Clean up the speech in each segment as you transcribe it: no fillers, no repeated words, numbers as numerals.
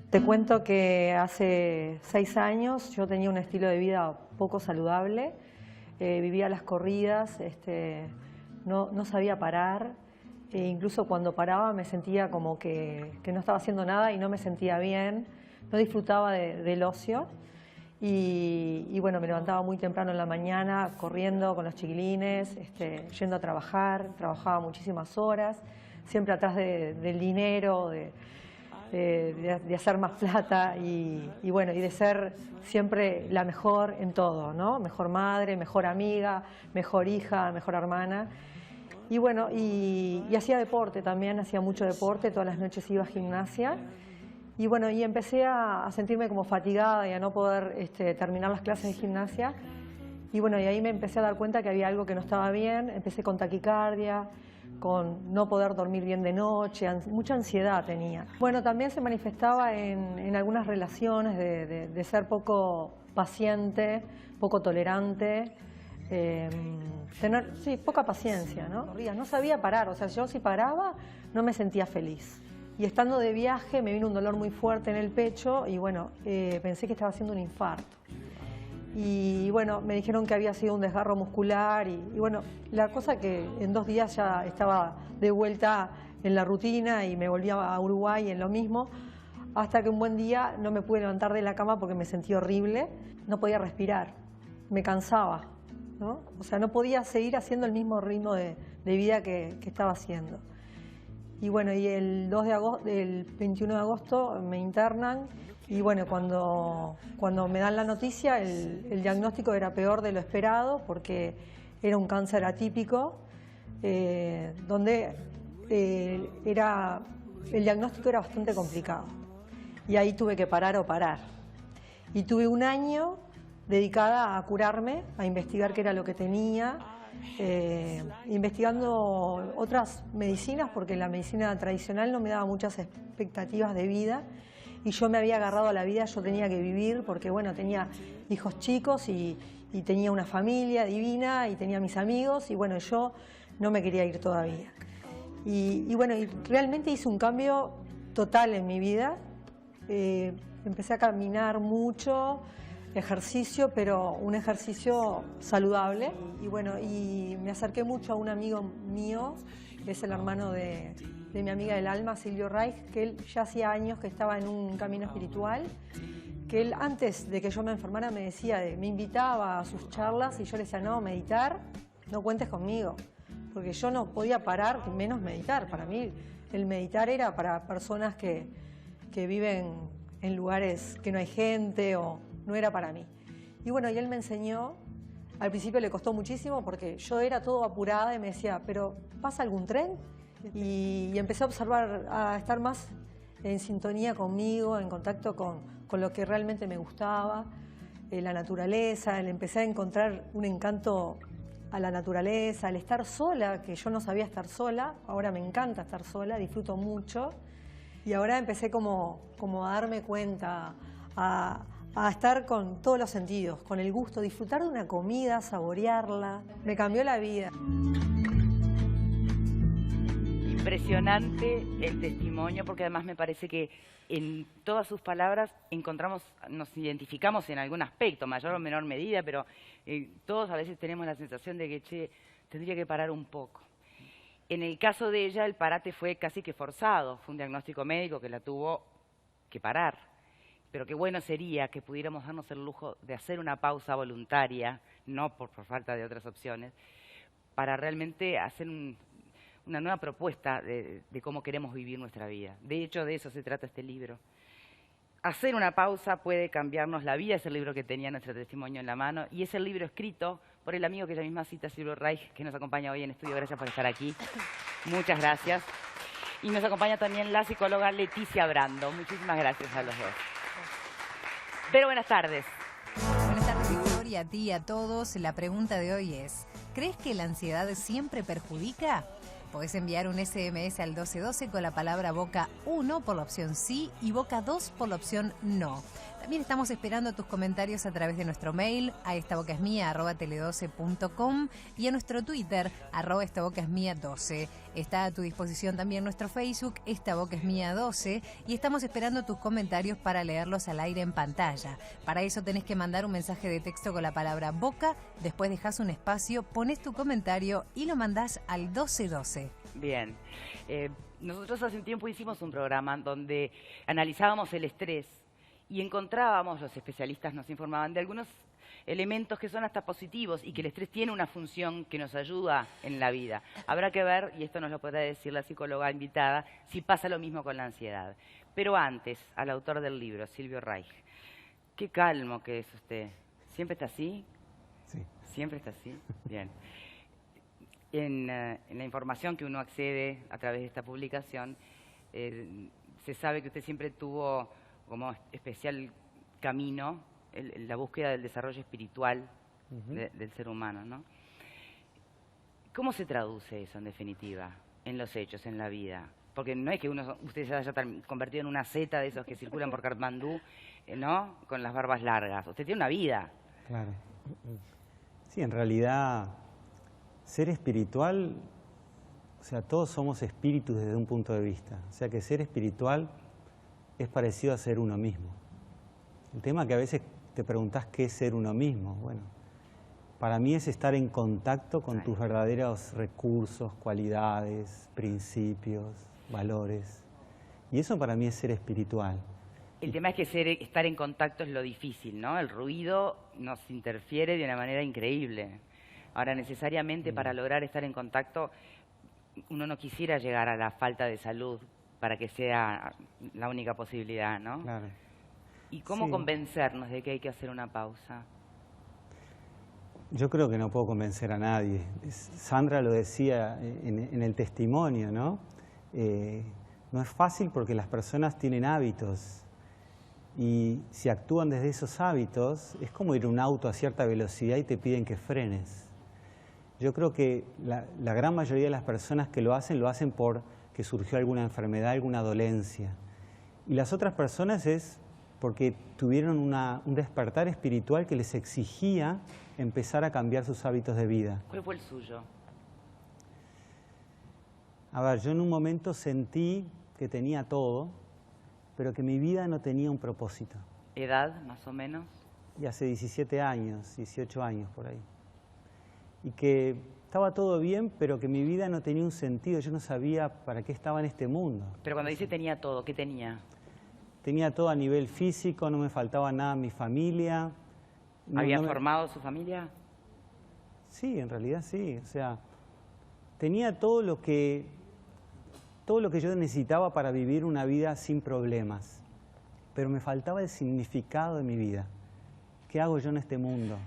Te cuento que hace 6 años yo tenía un estilo de vida poco saludable, vivía a las corridas, no sabía parar, incluso cuando paraba me sentía como que no estaba haciendo nada y no me sentía bien, no disfrutaba del ocio y bueno, me levantaba muy temprano en la mañana corriendo con los chiquilines, yendo a trabajar, trabajaba muchísimas horas, siempre atrás del dinero, de hacer más plata y bueno, y de ser siempre la mejor en todo, ¿no? Mejor madre, mejor amiga, mejor hija, mejor hermana. Y bueno, y hacía deporte también, hacía mucho deporte, todas las noches iba a gimnasia. Y bueno, y empecé a sentirme como fatigada y a no poder terminar las clases de gimnasia. Y bueno, y ahí me empecé a dar cuenta que había algo que no estaba bien, empecé con taquicardia, con no poder dormir bien de noche, mucha ansiedad tenía. Bueno, también se manifestaba en algunas relaciones de ser poco paciente, poco tolerante, tener poca paciencia, ¿no? No sabía parar, o sea, yo si paraba no me sentía feliz. Y estando de viaje me vino un dolor muy fuerte en el pecho y bueno, pensé que estaba haciendo un infarto. Y bueno, me dijeron que había sido un desgarro muscular y bueno, la cosa que en 2 días ya estaba de vuelta en la rutina y me volví a Uruguay en lo mismo, hasta que un buen día no me pude levantar de la cama porque me sentí horrible, no podía respirar, me cansaba, ¿no? O sea, no podía seguir haciendo el mismo ritmo de vida que estaba haciendo. Y bueno, y el 21 de agosto me internan y bueno, cuando me dan la noticia, el diagnóstico era peor de lo esperado porque era un cáncer atípico, donde el diagnóstico era bastante complicado. Y ahí tuve que parar o parar. Y tuve 1 año dedicada a curarme, a investigar qué era lo que tenía, investigando otras medicinas porque la medicina tradicional no me daba muchas expectativas de vida y yo me había agarrado a la vida, yo tenía que vivir porque bueno, tenía hijos chicos y tenía una familia divina y tenía mis amigos y bueno, yo no me quería ir todavía. Y bueno, y realmente hice un cambio total en mi vida, empecé a caminar mucho, ejercicio, pero un ejercicio saludable. Y bueno, y me acerqué mucho a un amigo mío, que es el hermano de mi amiga del alma, Silvio Reich, que él ya hacía años que estaba en un camino espiritual, que él antes de que yo me enfermara me decía, me invitaba a sus charlas y yo le decía, no, meditar, no cuentes conmigo, porque yo no podía parar, menos meditar. Para mí el meditar era para personas que viven en lugares que no hay gente o no era para mí. Y bueno, y él me enseñó, al principio le costó muchísimo porque yo era todo apurada y me decía, pero ¿pasa algún tren? Y empecé a observar, a estar más en sintonía conmigo, en contacto con lo que realmente me gustaba, la naturaleza, le empecé a encontrar un encanto a la naturaleza, al estar sola, que yo no sabía estar sola, ahora me encanta estar sola, disfruto mucho, y ahora empecé como a darme cuenta, a estar con todos los sentidos, con el gusto, disfrutar de una comida, saborearla. Me cambió la vida. Impresionante el testimonio, porque además me parece que en todas sus palabras nos identificamos en algún aspecto, mayor o menor medida, pero todos a veces tenemos la sensación de que, che, tendría que parar un poco. En el caso de ella, el parate fue casi que forzado, fue un diagnóstico médico que la tuvo que parar. Pero qué bueno sería que pudiéramos darnos el lujo de hacer una pausa voluntaria, no por falta de otras opciones, para realmente hacer una nueva propuesta de cómo queremos vivir nuestra vida. De hecho, de eso se trata este libro. Hacer una pausa puede cambiarnos la vida, es el libro que tenía nuestro testimonio en la mano, y es el libro escrito por el amigo que ella misma cita, Silvio Reich, que nos acompaña hoy en estudio. Gracias por estar aquí. Muchas gracias. Y nos acompaña también la psicóloga Leticia Brando. Muchísimas gracias a los dos. Pero buenas tardes. Buenas tardes, Victoria, a ti y a todos. La pregunta de hoy es, ¿crees que la ansiedad siempre perjudica? Podés enviar un SMS al 1212 con la palabra Boca 1 por la opción sí y Boca 2 por la opción no. También estamos esperando tus comentarios a través de nuestro mail a estabocasmia@tele12.com y a nuestro Twitter @estabocasmia12. Está a tu disposición también nuestro Facebook estabocasmia12 y estamos esperando tus comentarios para leerlos al aire en pantalla. Para eso tenés que mandar un mensaje de texto con la palabra Boca, después dejás un espacio, pones tu comentario y lo mandás al 1212. Bien. Nosotros hace un tiempo hicimos un programa donde analizábamos el estrés y encontrábamos, los especialistas nos informaban de algunos elementos que son hasta positivos y que el estrés tiene una función que nos ayuda en la vida. Habrá que ver, y esto nos lo podrá decir la psicóloga invitada, si pasa lo mismo con la ansiedad. Pero antes, al autor del libro, Silvio Reich, qué calmo que es usted. ¿Siempre está así? Sí. ¿Siempre está así? Bien. En la información que uno accede a través de esta publicación, se sabe que usted siempre tuvo como especial camino la búsqueda del desarrollo espiritual del ser humano, ¿no? ¿Cómo se traduce eso, en definitiva, en los hechos, en la vida? Porque no es que usted se haya convertido en una seta de esos que circulan por Katmandú, ¿no?, con las barbas largas. Usted tiene una vida. Claro. Sí, en realidad, ser espiritual, o sea, todos somos espíritus desde un punto de vista. O sea, que ser espiritual es parecido a ser uno mismo. El tema que a veces te preguntás qué es ser uno mismo. Bueno, para mí es estar en contacto con tus verdaderos recursos, cualidades, principios, valores. Y eso para mí es ser espiritual. El tema es que estar en contacto es lo difícil, ¿no? El ruido nos interfiere de una manera increíble. Ahora, necesariamente para lograr estar en contacto, uno no quisiera llegar a la falta de salud para que sea la única posibilidad, ¿no? Claro. ¿Y cómo Sí. convencernos de que hay que hacer una pausa? Yo creo que no puedo convencer a nadie. Sandra lo decía en el testimonio, ¿no? No es fácil porque las personas tienen hábitos y si actúan desde esos hábitos, es como ir a un auto a cierta velocidad y te piden que frenes. Yo creo que la gran mayoría de las personas que lo hacen porque surgió alguna enfermedad, alguna dolencia. Y las otras personas es porque tuvieron un despertar espiritual que les exigía empezar a cambiar sus hábitos de vida. ¿Cuál fue el suyo? A ver, yo en un momento sentí que tenía todo, pero que mi vida no tenía un propósito. ¿Edad, más o menos? Y hace 17 años, 18 años por ahí. Y que estaba todo bien, pero que mi vida no tenía un sentido. Yo no sabía para qué estaba en este mundo. Pero cuando dice tenía todo, ¿qué tenía? Tenía todo a nivel físico, no me faltaba nada en mi familia. ¿Había formado su familia? Sí, en realidad sí. O sea, tenía todo lo que yo necesitaba para vivir una vida sin problemas. Pero me faltaba el significado de mi vida. ¿Qué hago yo en este mundo?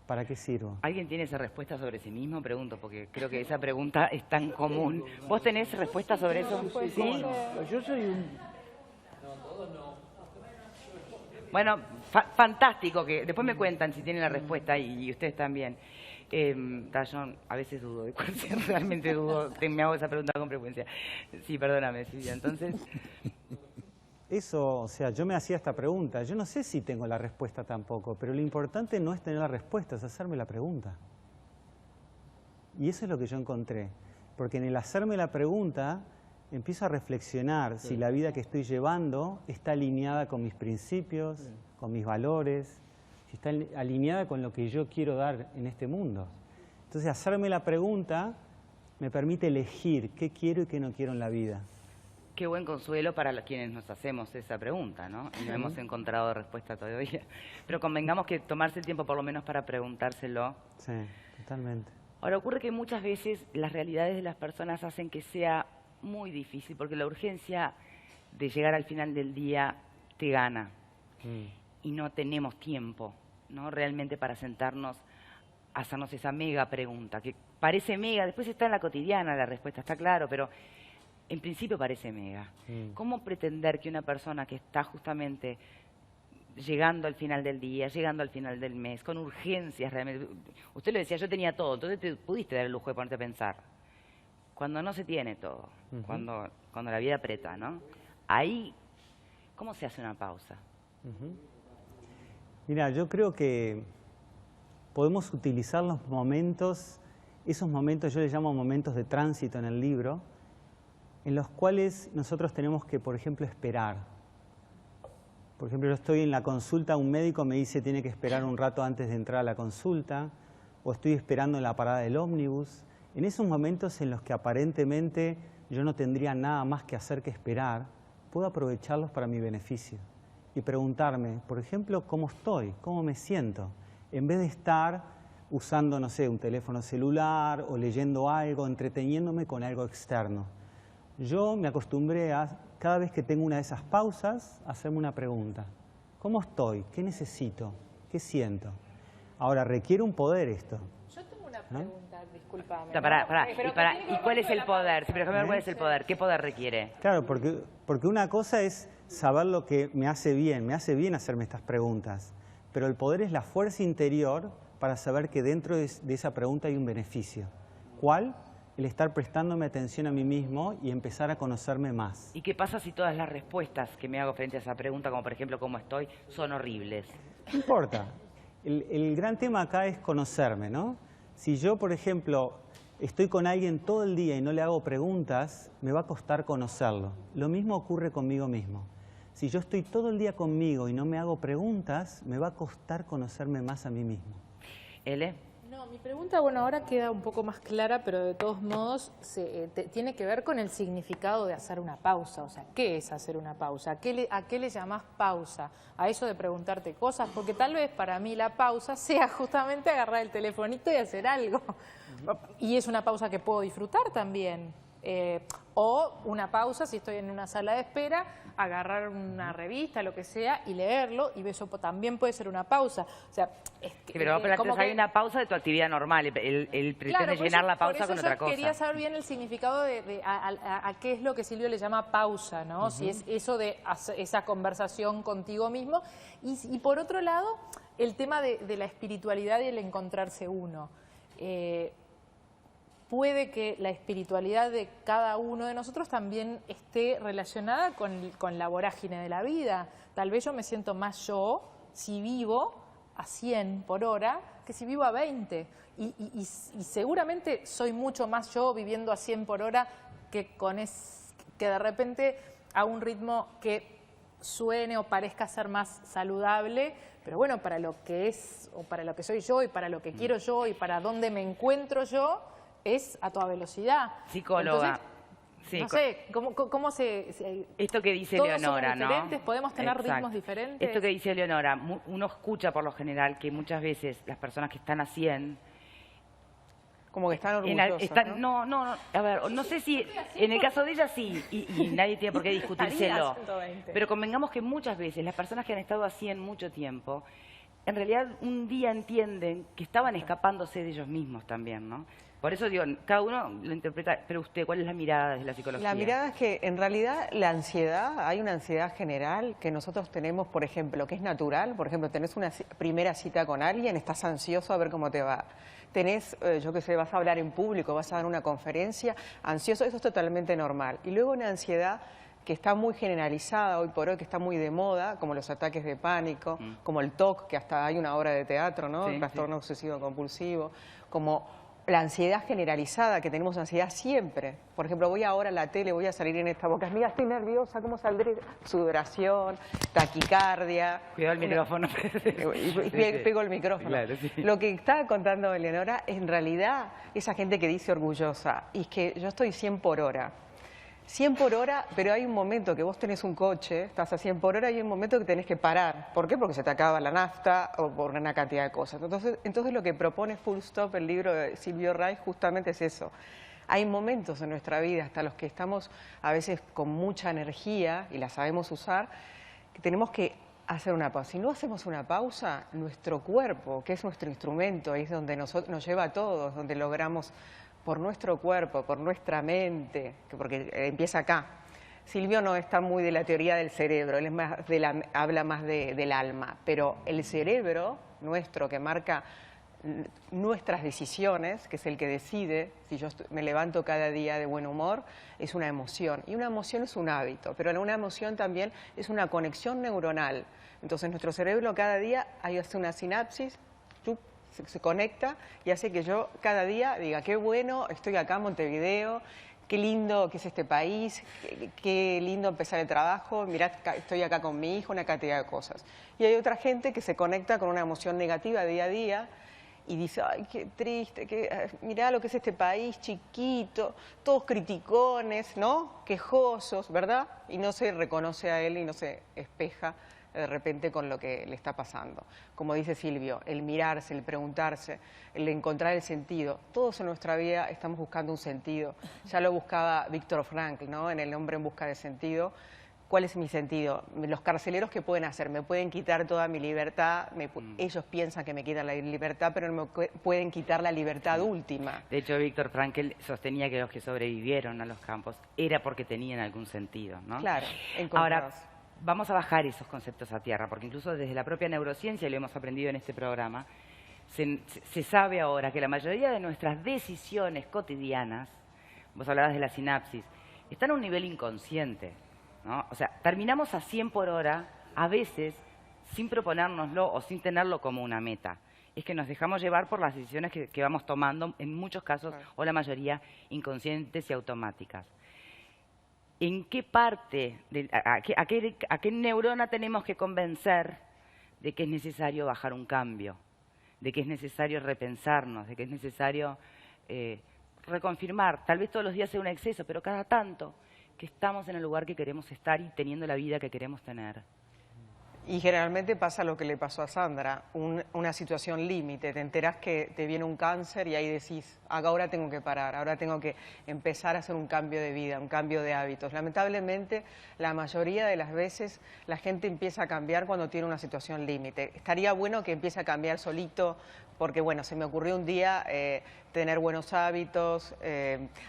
¿Para qué sirvo? ¿Alguien tiene esa respuesta sobre sí mismo? Pregunto, porque creo que esa pregunta es tan común. ¿Vos tenés respuesta sobre eso? ¿Sí? Yo soy un... Bueno, fantástico, que después me cuentan si tienen la respuesta y ustedes también. Yo a veces dudo de cuál sea, realmente dudo, me hago esa pregunta con frecuencia. Sí, perdóname, Silvia, entonces... Eso, o sea, yo me hacía esta pregunta. Yo no sé si tengo la respuesta tampoco, pero lo importante no es tener la respuesta, es hacerme la pregunta. Y eso es lo que yo encontré. Porque en el hacerme la pregunta, empiezo a reflexionar si la vida que estoy llevando está alineada con mis principios, con mis valores, si está alineada con lo que yo quiero dar en este mundo. Entonces, hacerme la pregunta me permite elegir qué quiero y qué no quiero en la vida. Qué buen consuelo para quienes nos hacemos esa pregunta, ¿no? Y no hemos encontrado respuesta todavía. Pero convengamos que tomarse el tiempo por lo menos para preguntárselo. Sí, totalmente. Ahora, ocurre que muchas veces las realidades de las personas hacen que sea muy difícil, porque la urgencia de llegar al final del día te gana. Y no tenemos tiempo, ¿no?, realmente para sentarnos a hacernos esa mega pregunta, que parece mega, después está en la cotidiana la respuesta, está claro, pero en principio parece mega. ¿Cómo pretender que una persona que está justamente llegando al final del día, llegando al final del mes, con urgencias realmente... Usted lo decía, yo tenía todo, entonces te pudiste dar el lujo de ponerte a pensar. cuando no se tiene todo, cuando la vida aprieta, ¿no? Ahí, ¿cómo se hace una pausa? Mira, yo creo que podemos utilizar los momentos, esos momentos yo les llamo momentos de tránsito en el libro, en los cuales nosotros tenemos que, por ejemplo, esperar. Por ejemplo, yo estoy en la consulta, un médico me dice tiene que esperar un rato antes de entrar a la consulta, o estoy esperando en la parada del ómnibus. En esos momentos en los que aparentemente yo no tendría nada más que hacer que esperar, puedo aprovecharlos para mi beneficio y preguntarme, por ejemplo, cómo estoy, cómo me siento, en vez de estar usando, no sé, un teléfono celular o leyendo algo, entreteniéndome con algo externo. Yo me acostumbré a, cada vez que tengo una de esas pausas, hacerme una pregunta. ¿Cómo estoy? ¿Qué necesito? ¿Qué siento? Ahora, requiere un poder esto. Yo tengo una pregunta, discúlpame. ¿Y cuál es el poder? Si, por ejemplo, ¿cuál es el poder? ¿Qué poder requiere? Claro, porque una cosa es saber lo que me hace bien hacerme estas preguntas, pero el poder es la fuerza interior para saber que dentro de esa pregunta hay un beneficio. ¿Cuál? El estar prestándome atención a mí mismo y empezar a conocerme más. ¿Y qué pasa si todas las respuestas que me hago frente a esa pregunta, como por ejemplo cómo estoy, son horribles? No importa. El gran tema acá es conocerme, ¿no? Si yo, por ejemplo, estoy con alguien todo el día y no le hago preguntas, me va a costar conocerlo. Lo mismo ocurre conmigo mismo. Si yo estoy todo el día conmigo y no me hago preguntas, me va a costar conocerme más a mí mismo. ¿Ele? No, mi pregunta, bueno, ahora queda un poco más clara, pero de todos modos tiene que ver con el significado de hacer una pausa. O sea, ¿qué es hacer una pausa? ¿A qué le llamás pausa? A eso de preguntarte cosas, porque tal vez para mí la pausa sea justamente agarrar el telefonito y hacer algo. Y es una pausa que puedo disfrutar también. O una pausa, si estoy en una sala de espera, agarrar una revista, lo que sea, y leerlo, y eso también puede ser una pausa. O sea, pero hay una pausa de tu actividad normal, él pretende llenar la pausa con otra cosa. Quería saber bien el significado a qué es lo que Silvio le llama pausa, ¿no? Si es eso de esa conversación contigo mismo. Y por otro lado, el tema de la espiritualidad y el encontrarse uno. Puede que la espiritualidad de cada uno de nosotros también esté relacionada con la vorágine de la vida. Tal vez yo me siento más yo si vivo a 100 por hora que si vivo a 20. Y seguramente soy mucho más yo viviendo a 100 por hora que de repente a un ritmo que suene o parezca ser más saludable, pero bueno, para lo que es o para lo que soy yo y para lo que quiero yo y para dónde me encuentro yo, es a toda velocidad. Psicóloga. Entonces, sí, no sé, ¿cómo esto que dice todos Leonora, somos diferentes, podemos tener ritmos diferentes? Esto que dice Leonora, uno escucha por lo general que muchas veces las personas que están a 100... Como que están orgullosas, ¿no? No, a ver, no sé si... En el caso de ella sí, y nadie tiene por qué discutírselo. Pero convengamos que muchas veces las personas que han estado a 100 mucho tiempo, en realidad un día entienden que estaban escapándose de ellos mismos también, ¿no? Por eso digo, cada uno lo interpreta, pero usted, ¿cuál es la mirada desde la psicología? La mirada es que en realidad la ansiedad, hay una ansiedad general que nosotros tenemos, por ejemplo, que es natural. Por ejemplo, tenés una primera cita con alguien, estás ansioso a ver cómo te va. Tenés, yo qué sé, vas a hablar en público, vas a dar una conferencia, ansioso, eso es totalmente normal. Y luego una ansiedad que está muy generalizada hoy por hoy, que está muy de moda, como los ataques de pánico, como el TOC, que hasta hay una obra de teatro, ¿no? El trastorno obsesivo compulsivo, como la ansiedad generalizada, que tenemos ansiedad siempre. Por ejemplo, voy ahora a la tele, voy a salir en esta boca, mira, estoy nerviosa, ¿cómo saldré? Sudoración, taquicardia. Cuidado el micrófono. Y pego el micrófono. Claro, sí. Lo que estaba contando Eleonora, en realidad, esa gente que dice orgullosa, y es que yo estoy 100 por hora. 100 por hora, pero hay un momento que vos tenés un coche, estás a 100 por hora y hay un momento que tenés que parar. ¿Por qué? Porque se te acaba la nafta o por una cantidad de cosas. Entonces lo que propone Full Stop, el libro de Silvio Reich, justamente es eso. Hay momentos en nuestra vida, hasta los que estamos a veces con mucha energía y la sabemos usar, que tenemos que hacer una pausa. Si no hacemos una pausa, nuestro cuerpo, que es nuestro instrumento, es donde nos lleva a todos, donde logramos por nuestro cuerpo, por nuestra mente, porque empieza acá. Silvio no está muy de la teoría del cerebro, él es más habla más del alma, pero el cerebro nuestro que marca nuestras decisiones, que es el que decide si yo me levanto cada día de buen humor, es una emoción. Y una emoción es un hábito, pero una emoción también es una conexión neuronal. Entonces nuestro cerebro cada día hace una sinapsis, se conecta y hace que yo cada día diga, qué bueno, estoy acá en Montevideo, qué lindo que es este país, qué lindo empezar el trabajo, mirá, estoy acá con mi hijo, una cantidad de cosas. Y hay otra gente que se conecta con una emoción negativa día a día y dice, ay, qué triste, mirá lo que es este país chiquito, todos criticones, ¿no? Quejosos, ¿verdad? Y no se reconoce a él y no se espeja de repente con lo que le está pasando. Como dice Silvio, el mirarse, el preguntarse, el encontrar el sentido. Todos en nuestra vida estamos buscando un sentido. Ya lo buscaba Viktor Frankl, ¿no? En El hombre en busca de sentido. ¿Cuál es mi sentido? Los carceleros, ¿qué pueden hacer? Me pueden quitar toda mi libertad. Ellos piensan que me quitan la libertad, pero no me pueden quitar la libertad última. De hecho, Viktor Frankl sostenía que los que sobrevivieron a los campos era porque tenían algún sentido, ¿no? Claro, Ahora, vamos a bajar esos conceptos a tierra, porque incluso desde la propia neurociencia, y lo hemos aprendido en este programa, se sabe ahora que la mayoría de nuestras decisiones cotidianas, vos hablabas de la sinapsis, están a un nivel inconsciente, ¿no? O sea, terminamos a 100 por hora, a veces, sin proponérnoslo o sin tenerlo como una meta. Es que nos dejamos llevar por las decisiones que vamos tomando, en muchos casos, o la mayoría, inconscientes y automáticas. ¿En qué parte, a qué neurona tenemos que convencer de que es necesario bajar un cambio, de que es necesario repensarnos, de que es necesario reconfirmar? Tal vez todos los días sea un exceso, pero cada tanto que estamos en el lugar que queremos estar y teniendo la vida que queremos tener. Y generalmente pasa lo que le pasó a Sandra, una situación límite. Te enterás que te viene un cáncer y ahí decís, ahora tengo que parar, ahora tengo que empezar a hacer un cambio de vida, un cambio de hábitos. Lamentablemente, la mayoría de las veces la gente empieza a cambiar cuando tiene una situación límite. Estaría bueno que empiece a cambiar solito, porque bueno, se me ocurrió un día tener buenos hábitos,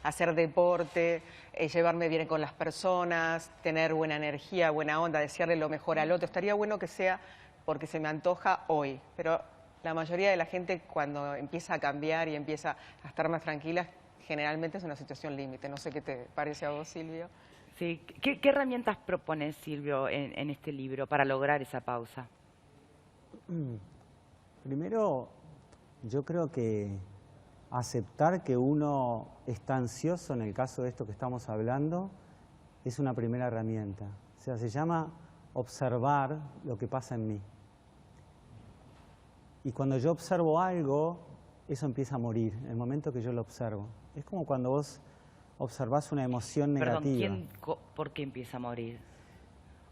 hacer deporte, llevarme bien con las personas, tener buena energía, buena onda, desearle lo mejor al otro. Estaría bueno que sea porque se me antoja hoy, pero la mayoría de la gente cuando empieza a cambiar y empieza a estar más tranquila, generalmente es una situación límite. No sé qué te parece a vos, Silvio. Sí. ¿Qué herramientas propones, Silvio, en este libro para lograr esa pausa? Primero, yo creo que aceptar que uno está ansioso, en el caso de esto que estamos hablando, es una primera herramienta. O sea, se llama observar lo que pasa en mí. Y cuando yo observo algo, eso empieza a morir, en el momento que yo lo observo. Es como cuando vos observás una emoción negativa. Perdón, ¿por qué empieza a morir?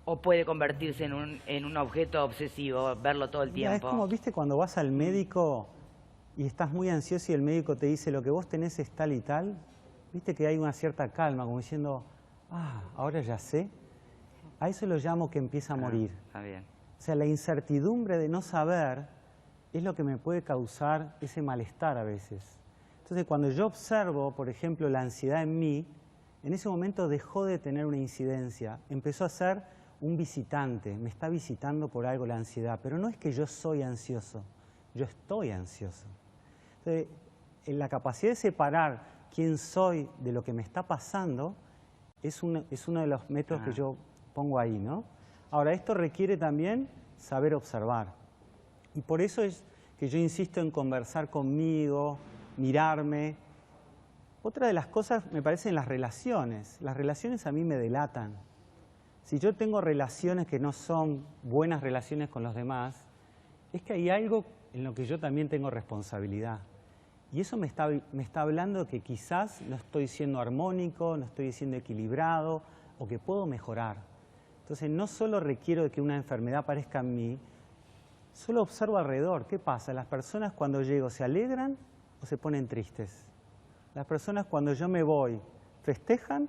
¿O puede convertirse en un objeto obsesivo, verlo todo el tiempo? Mira, es como, viste, cuando vas al médico y estás muy ansioso y el médico te dice lo que vos tenés es tal y tal, viste que hay una cierta calma, como diciendo, ahora ya sé. A eso lo llamo que empieza a morir. Está bien. O sea, la incertidumbre de no saber es lo que me puede causar ese malestar a veces. Entonces, cuando yo observo, por ejemplo, la ansiedad en mí, en ese momento dejó de tener una incidencia, empezó a ser un visitante, me está visitando por algo la ansiedad, pero no es que yo soy ansioso, yo estoy ansioso. Entonces, la capacidad de separar quién soy de lo que me está pasando es uno de los métodos que yo pongo ahí, ¿no? Ahora, esto requiere también saber observar. Y por eso es que yo insisto en conversar conmigo, mirarme. Otra de las cosas, me parece, en las relaciones. Las relaciones a mí me delatan. Si yo tengo relaciones que no son buenas relaciones con los demás, es que hay algo en lo que yo también tengo responsabilidad. Y eso me está hablando que quizás no estoy siendo armónico, no estoy siendo equilibrado o que puedo mejorar. Entonces, no solo requiero de que una enfermedad aparezca en mí, solo observo alrededor. ¿Qué pasa? Las personas cuando llego se alegran o se ponen tristes. Las personas cuando yo me voy festejan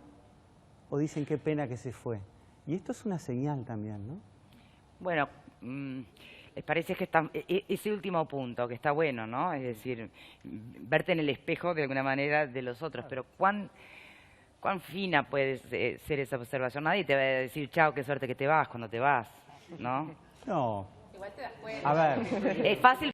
o dicen qué pena que se fue. Y esto es una señal también, ¿no? Bueno, ¿les parece que ese último punto, que está bueno, ¿no? Es decir, verte en el espejo de alguna manera de los otros, pero ¿cuán fina puede ser esa observación? Nadie te va a decir, chao, qué suerte que te vas cuando te vas, ¿no? No. Igual te das cuenta. A ver. Es fácil